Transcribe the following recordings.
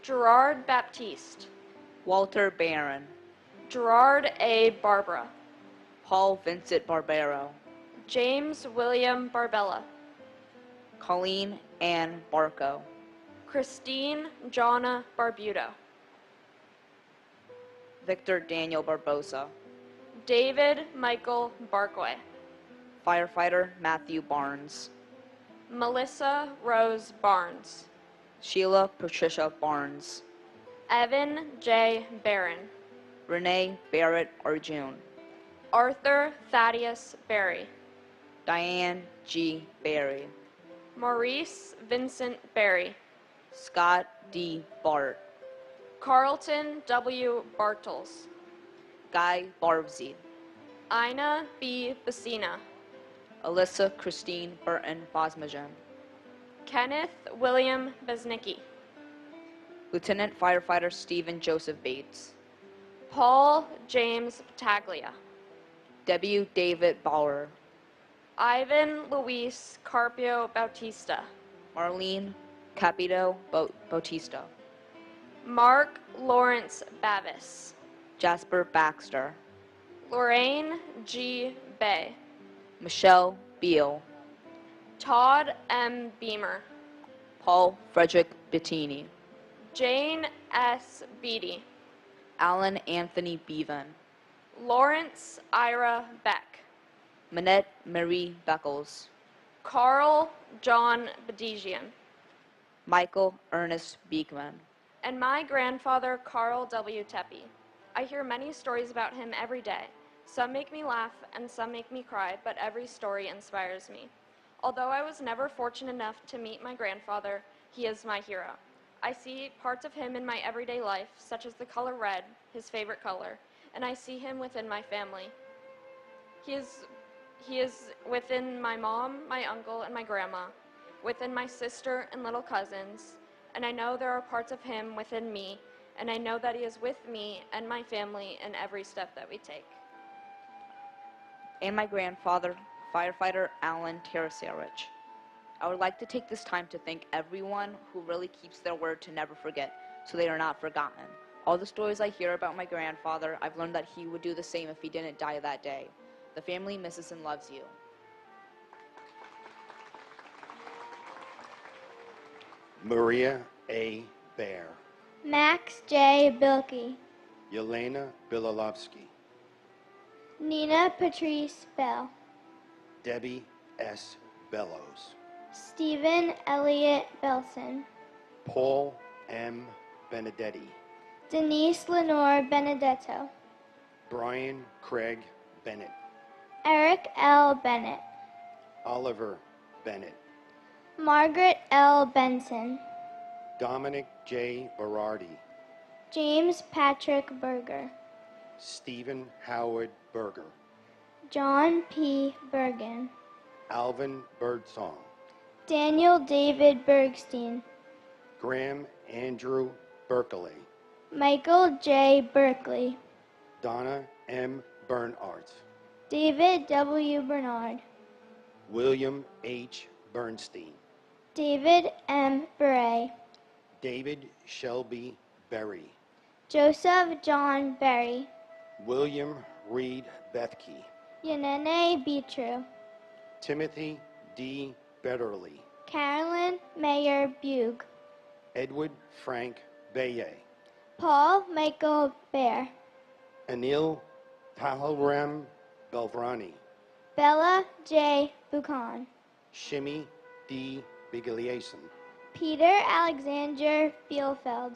Gerard Baptiste, Walter Barron, Gerard A. Barbara, Paul Vincent Barbero, James William Barbella, Colleen Ann Barco, Christine Jonna Barbuto, Victor Daniel Barbosa, David Michael Barkway, Firefighter Matthew Barnes, Melissa Rose Barnes, Sheila Patricia Barnes, Evan J. Barron, Renee Barrett Arjun, Arthur Thaddeus Berry, Diane G. Berry, Maurice Vincent Berry, Scott D. Bart, Carlton W. Bartels, Guy Barbsey, Ina B. Bassina, Alyssa Christine Burton Bosmajan, Kenneth William Beznicki, Lieutenant Firefighter Stephen Joseph Bates, Paul James Pataglia, W. David Bauer, Ivan Luis Carpio Bautista, Marlene Capito Bautista, Mark Lawrence Bavis, Jasper Baxter, Lorraine G. Bay, Michelle Beal, Todd M. Beamer, Paul Frederick Bettini, Jane S. Beatty, Alan Anthony Bevan, Lawrence Ira Beck, Manette Marie Beckles, Carl John Bedigian, Michael Ernest Beekman, and my grandfather Carl W. Tepe. I hear many stories about him every day. Some make me laugh and some make me cry, but every story inspires me. Although I was never fortunate enough to meet my grandfather, he is my hero. I see parts of him in my everyday life, such as the color red, his favorite color, and I see him within my family. He is within my mom, my uncle, and my grandma, within my sister and little cousins, and I know there are parts of him within me, and I know that he is with me and my family in every step that we take. and my grandfather, Firefighter Alan Tarasarich. I would like to take this time to thank everyone who really keeps their word to never forget, so they are not forgotten. All the stories I hear about my grandfather, I've learned that he would do the same if he didn't die that day. The family misses and loves you. Maria A. Bear, Max J. Bilkey, Yelena Bilalovsky, Nina Patrice Bell, Debbie S. Bellows, Stephen Elliott Belson, Paul M. Benedetti, Denise Lenore Benedetto, Brian Craig Bennett, Eric L. Bennett, Oliver Bennett, Margaret L. Benson, Dominic J. Berardi, James Patrick Berger, Stephen Howard Berger, John P. Bergen, Alvin Birdsong, Daniel David Bergstein, Graham Andrew Berkeley, Michael J. Berkeley, Donna M. Bernardt, David W. Bernard, William H. Bernstein, David M. Beret, David Shelby Berry, Joseph John Berry, William Reed Bethke, Yanene Beetrue, Timothy D. Betterly, Carolyn Mayer Bug, Edward Frank Baye, Paul Michael Bear, Anil Tahalram Belvrani, Bella J. Buchan, Shimmy D. Bigliason, Peter Alexander Bielfeld,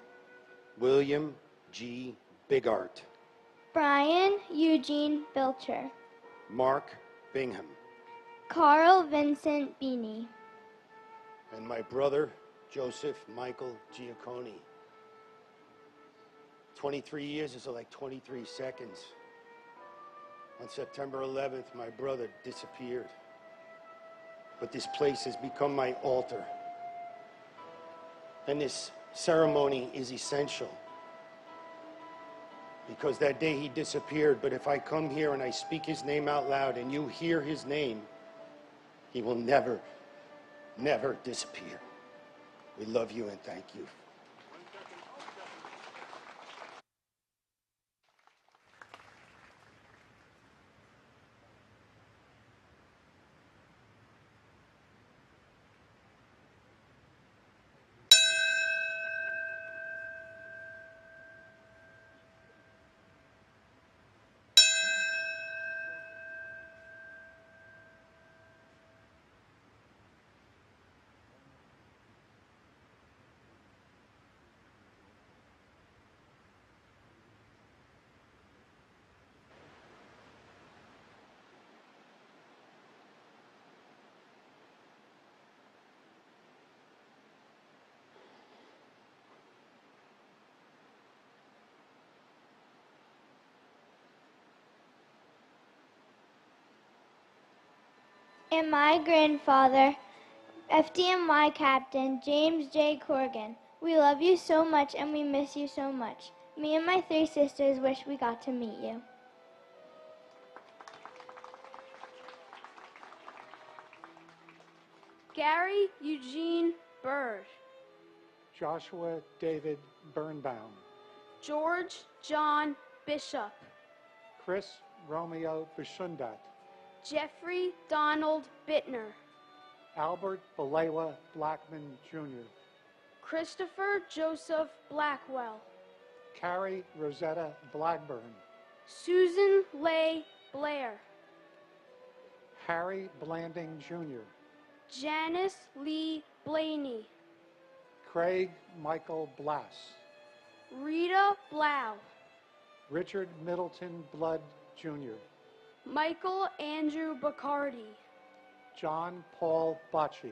William G. Bigart, Brian Eugene Bilcher, Mark Bingham, Carl Vincent Beanie, and my brother, Joseph Michael Giacconi. 23 years is like 23 seconds. On September 11th, my brother disappeared. But this place has become my altar. And this ceremony is essential. Because that day he disappeared, but if I come here and I speak his name out loud and you hear his name, he will never, never disappear. We love you and thank you. and my grandfather, FDNY Captain James J. Corrigan. We love you so much and we miss you so much. Me and my 3 sisters wish we got to meet you. Gary Eugene Bird. Joshua David Birnbaum. George John Bishop. Chris Romeo Bishundat. Jeffrey Donald Bittner. Albert Balewa Blackman Jr. Christopher Joseph Blackwell. Carrie Rosetta Blackburn. Susan Leigh Blair. Harry Blanding Jr. Janice Lee Blaney. Craig Michael Blass. Rita Blau. Richard Middleton Blood Jr. Michael Andrew Bacardi. John Paul Bocci.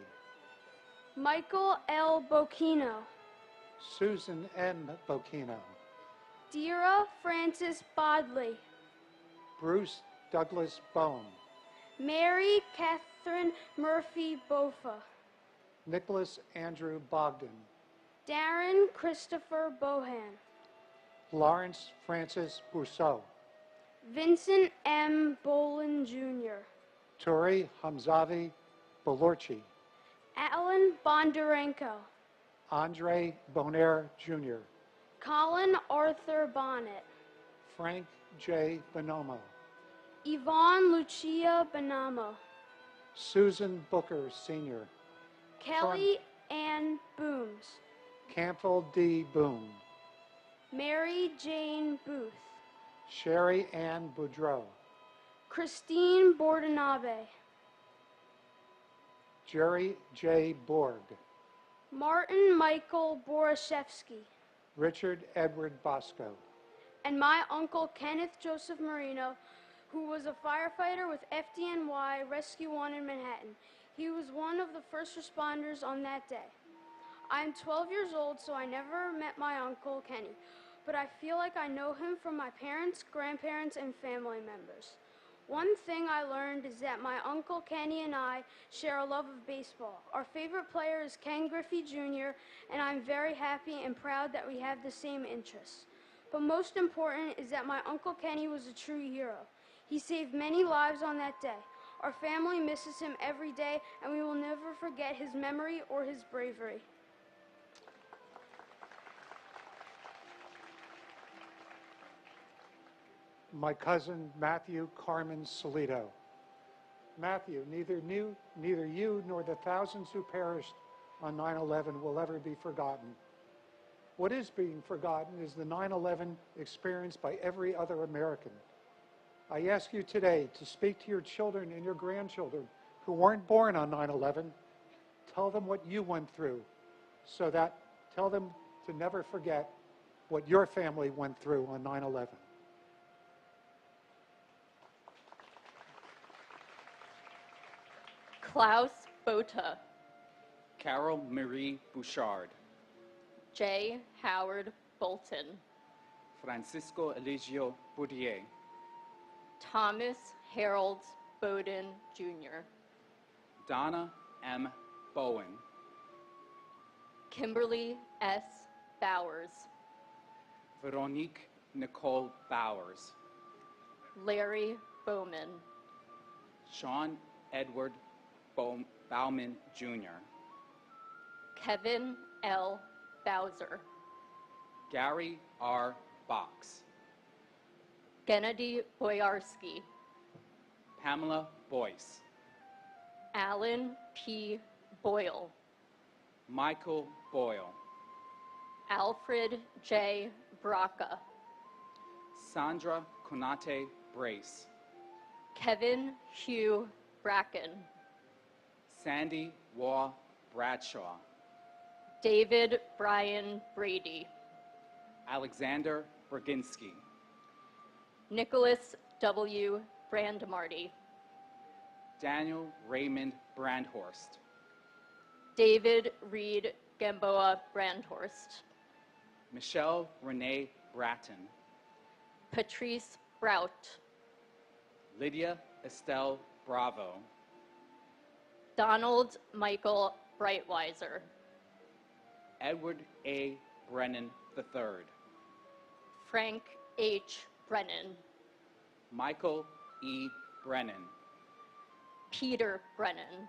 Michael L. Bocchino. Susan N. Bocchino. Dira Francis Bodley. Bruce Douglas Bone. Mary Catherine Murphy Bofa. Nicholas Andrew Bogdan. Darren Christopher Bohan. Lawrence Francis Bousseau. Vincent M. Bolin Jr. Turi Hamzavi Belorchi. Alan Bondarenko. Andre Bonaire Jr. Colin Arthur Bonnet. Frank J. Bonomo. Yvonne Lucia Bonamo. Susan Booker Sr. Kelly Ann Booms. Campbell D. Boone. Mary Jane Booth. Sherry Ann Boudreau. Christine Bordanabe. Jerry J. Borg. Martin Michael Borashevsky. Richard Edward Bosco. And my uncle Kenneth Joseph Marino, who was a firefighter with FDNY Rescue 1 in Manhattan. He was one of the first responders on that day. I'm 12 years old, so I never met my uncle Kenny, but I feel like I know him from my parents, grandparents, and family members. One thing I learned is that my Uncle Kenny and I share a love of baseball. Our favorite player is Ken Griffey Jr., and I'm very happy and proud that we have the same interests. But most important is that my Uncle Kenny was a true hero. He saved many lives on that day. Our family misses him every day, and we will never forget his memory or his bravery. My cousin Matthew Carmen Solito. Matthew, neither you nor the thousands who perished on 9/11 will ever be forgotten. What is being forgotten is the 9/11 experienced by every other American. I ask you today to speak to your children and your grandchildren who weren't born on 9/11. Tell them what you went through, tell them to never forget what your family went through on 9/11. Klaus Botha. Carol Marie Bouchard. J. Howard Bolton. Francisco Eligio Bourdier. Thomas Harold Bowden Jr. Donna M. Bowen. Kimberly S. Bowers. Veronique Nicole Bowers. Larry Bowman. Sean Edward Bauman Jr. Kevin L. Bowser. Gary R. Box. Gennady Boyarsky. Pamela Boyce. Alan P. Boyle. Michael Boyle. Alfred J. Braca. Sandra Konate Brace. Kevin Hugh Bracken. Sandy Waugh Bradshaw. David Brian Brady. Alexander Berginski. Nicholas W. Brandemarty. Daniel Raymond Brandhorst. David Reed Gamboa Brandhorst. Michelle Renee Bratton. Patrice Brout. Lydia Estelle Bravo. Donald Michael Brightweiser. Edward A. Brennan III. Frank H. Brennan. Michael E. Brennan. Peter Brennan.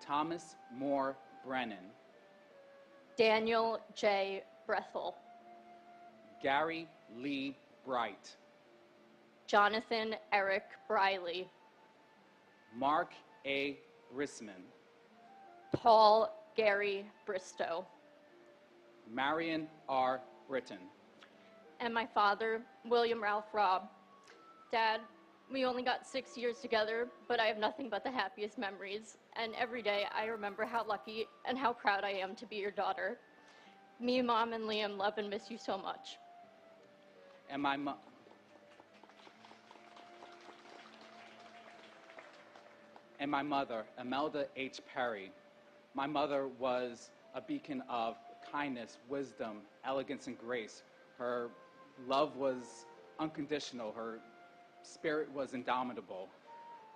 Thomas Moore Brennan. Daniel J. Brethel. Gary Lee Bright. Jonathan Eric Briley. Mark A. Brisman. Paul Gary Bristow. Marion R. Britton. And my father, William Ralph Robb. Dad, we only got 6 years together, but I have nothing but the happiest memories. And every day I remember how lucky and how proud I am to be your daughter. Me, Mom, and Liam love and miss you so much. And my mother, Imelda H. Perry. My mother was a beacon of kindness, wisdom, elegance, and grace. Her love was unconditional. Her spirit was indomitable.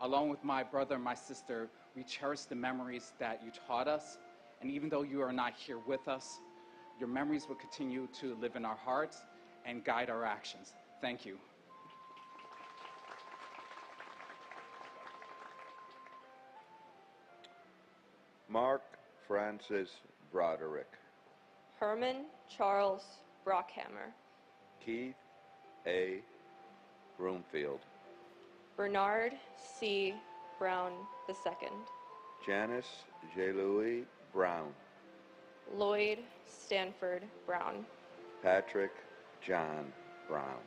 Along with my brother and my sister, we cherish the memories that you taught us. And even though you are not here with us, your memories will continue to live in our hearts and guide our actions. Thank you. Mark Francis Broderick. Herman Charles Brockhammer. Keith A. Broomfield. Bernard C. Brown II. Janice J. Louis Brown. Lloyd Stanford Brown. Patrick John Brown.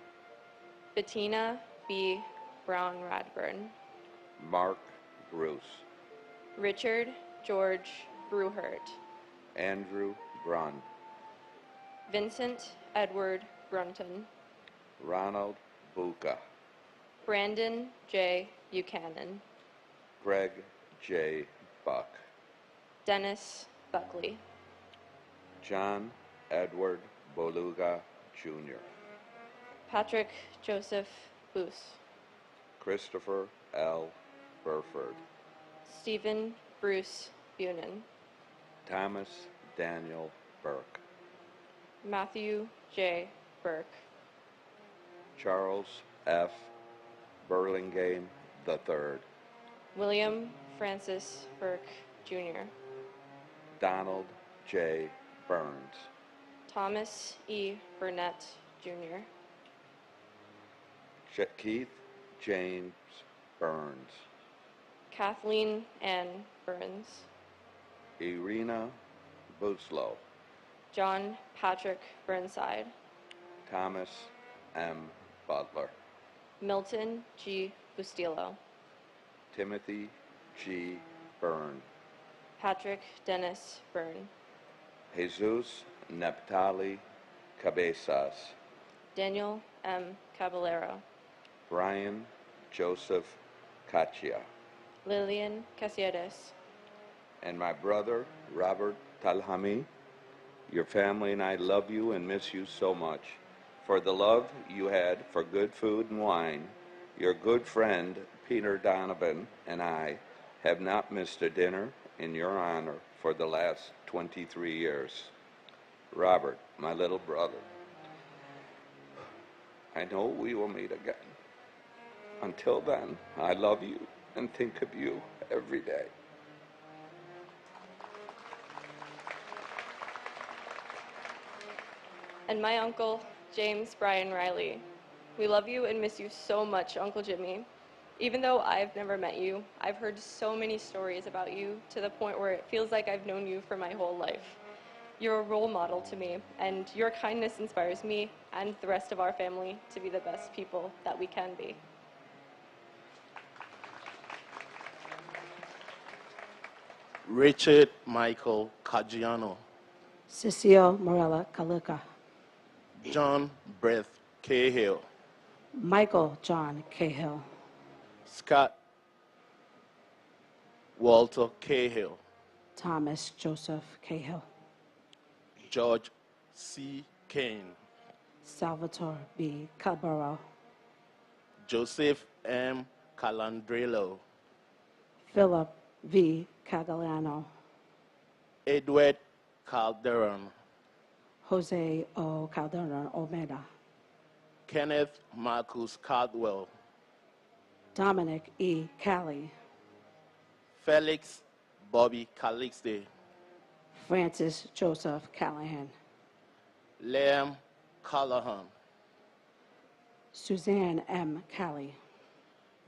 Bettina B. Brown Radburn. Mark Bruce. Richard George Bruhert. Andrew Brunn. Vincent Edward Brunton. Ronald Buca. Brandon J. Buchanan. Greg J. Buck. Dennis Buckley. John Edward Boluga Jr. Patrick Joseph Boos. Christopher L. Burford. Stephen Bruce Bunin. Thomas Daniel Burke. Matthew J. Burke. Charles F. Burlingame III. William Francis Burke Jr. Donald J. Burns. Thomas E. Burnett Jr. Keith James Burns. Kathleen Ann Burns. Irina Buslow. John Patrick Burnside. Thomas M. Butler. Milton G. Bustillo. Timothy G. Byrne. Patrick Dennis Byrne. Jesus Neptali Cabezas. Daniel M. Caballero. Brian Joseph Caccia. Lillian Casieres. And my brother, Robert Talhami. Your family and I love you and miss you so much. For the love you had for good food and wine, your good friend, Peter Donovan, and I have not missed a dinner in your honor for the last 23 years. Robert, my little brother, I know we will meet again. Until then, I love you and think of you every day. And my uncle, James Brian Riley. We love you and miss you so much, Uncle Jimmy. Even though I've never met you, I've heard so many stories about you to the point where it feels like I've known you for my whole life. You're a role model to me, and your kindness inspires me and the rest of our family to be the best people that we can be. Richard Michael Caggiano. Cecile Morella Kaluka. John Brett Cahill. Michael John Cahill. Scott Walter Cahill. Thomas Joseph Cahill. George C. Kane. Salvatore B. Cabral. Joseph M. Calandrello. Philip V. Catalano, Edward Calderon, Jose O. Calderon Olmeda, Kenneth Marcus Caldwell, Dominic E. Cali, Felix Bobby Calixte, Francis Joseph Callahan, Liam Callahan, Suzanne M. Cali,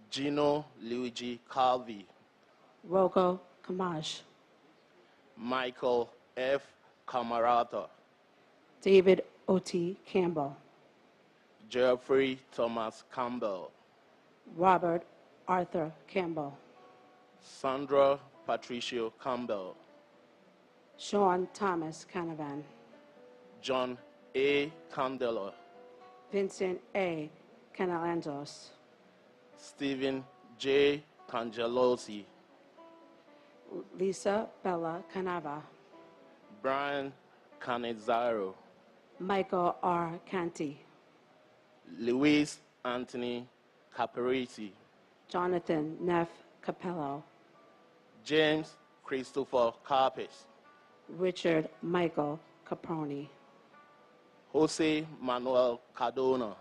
Gino Luigi Calvi, Rogo Kamaj, Michael F. Camarata, David O.T. Campbell, Jeffrey Thomas Campbell, Robert Arthur Campbell, Sandra Patricio Campbell, Sean Thomas Canavan, John A. Candela, Vincent A. Canalanzos, Stephen J. Cangelosi, Lisa Bella Canava, Brian Canizaro, Michael R. Canty, Luis Anthony Caparisi, Jonathan Neff Capello, James Christopher Carpes, Richard Michael Caproni, Jose Manuel Cardona,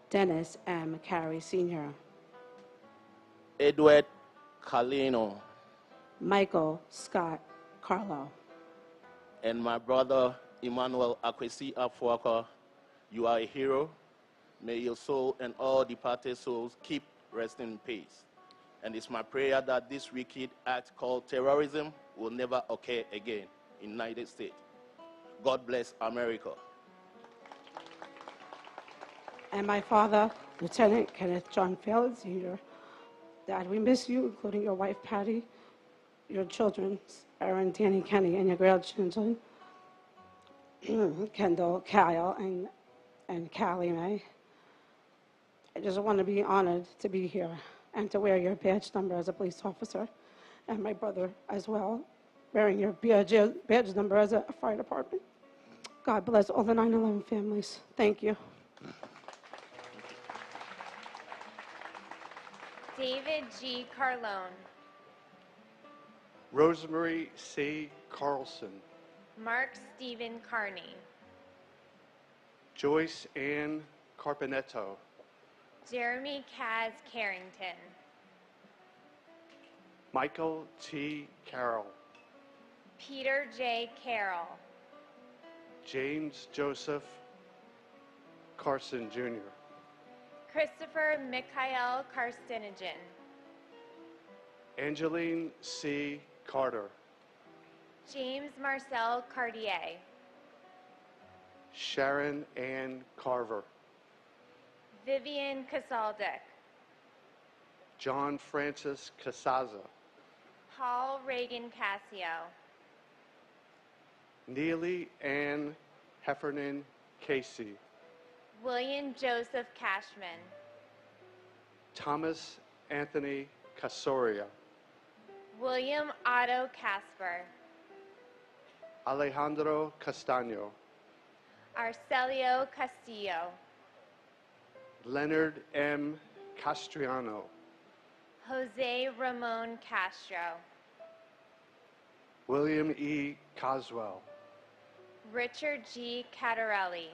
Dennis M. Carey Sr., Edward Calino, Michael Scott Carlo, and my brother Emmanuel Akwesi Afuaka. You are a hero. May your soul and all departed souls keep resting in peace. And it's my prayer that this wicked act called terrorism will never occur again in the United States. God bless America. and my father, Lieutenant Kenneth John Feld Sr. Dad, we miss you, including your wife Patty, your children, Aaron, Danny, Kenny, and your grandchildren, Kendall, Kyle, and Callie Mae. I just want to be honored to be here and to wear your badge number as a police officer, and my brother as well, wearing your badge number as a fire department. God bless all the 9/11 families. Thank you. David G. Carlone, Rosemary C. Carlson, Mark Stephen Carney, Joyce Ann Carpenetto, Jeremy Kaz Carrington, Michael T. Carroll, Peter J. Carroll, James Joseph Carson Jr., Christopher Mikhail Karstinogen, Angeline C. Carter, James Marcel Cartier, Sharon Ann Carver, Vivian Casaldek, John Francis Casaza, Paul Reagan Cassio, Neely Ann Heffernan Casey, William Joseph Cashman, Thomas Anthony Casoria, William Otto Casper, Alejandro Castaño, Arcelio Castillo, Leonard M. Castriano, Jose Ramon Castro, William E. Coswell, Richard G. Catarelli,